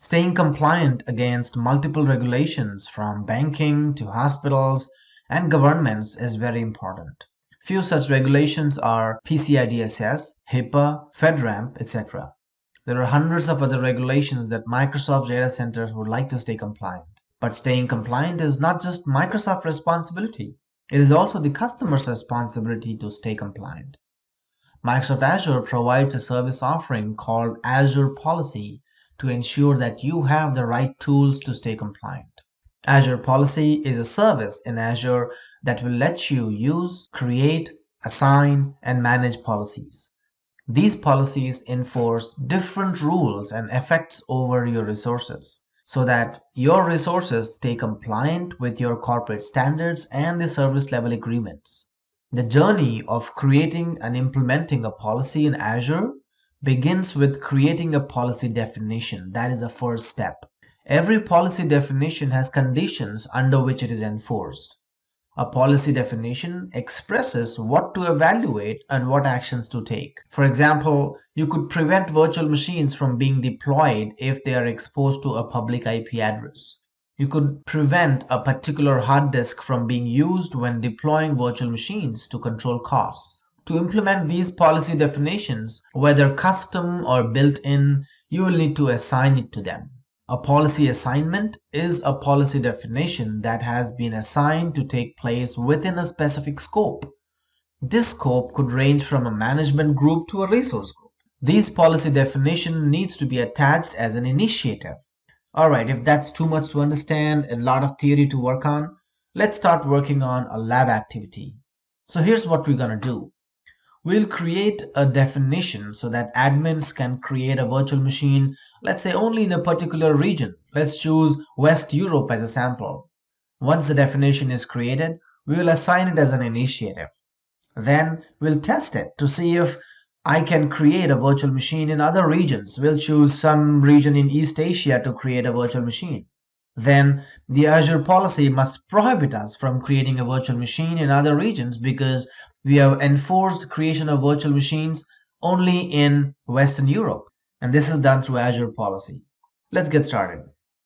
Staying compliant against multiple regulations from banking to hospitals and governments is very important. Few such regulations are PCI DSS, HIPAA, FedRAMP, etc. There are hundreds of other regulations that Microsoft data centers would like to stay compliant. But staying compliant is not just Microsoft's responsibility. It is also the customer's responsibility to stay compliant. Microsoft Azure provides a service offering called Azure Policy to ensure that you have the right tools to stay compliant. Azure Policy is a service in Azure that will let you use, create, assign, and manage policies. These policies enforce different rules and effects over your resources so that your resources stay compliant with your corporate standards and the service level agreements. The journey of creating and implementing a policy in Azure begins with creating a policy definition. That is the first step. Every policy definition has conditions under which it is enforced. A policy definition expresses what to evaluate and what actions to take. For example, you could prevent virtual machines from being deployed if they are exposed to a public IP address. You could prevent a particular hard disk from being used when deploying virtual machines to control costs. To implement these policy definitions, whether custom or built-in, you will need to assign it to them. A policy assignment is a policy definition that has been assigned to take place within a specific scope. This scope could range from a management group to a resource group. This policy definition needs to be attached as an initiative. Alright, if that's too much to understand and a lot of theory to work on, let's start working on a lab activity. So here's what we're going to do. We'll create a definition so that admins can create a virtual machine, let's say only in a particular region. Let's choose West Europe as a sample. Once the definition is created, we will assign it as an initiative. Then we'll test it to see if I can create a virtual machine in other regions. We'll choose some region in East Asia to create a virtual machine. Then the Azure policy must prohibit us from creating a virtual machine in other regions because we have enforced creation of virtual machines only in Western Europe. And this is done through Azure policy. Let's get started.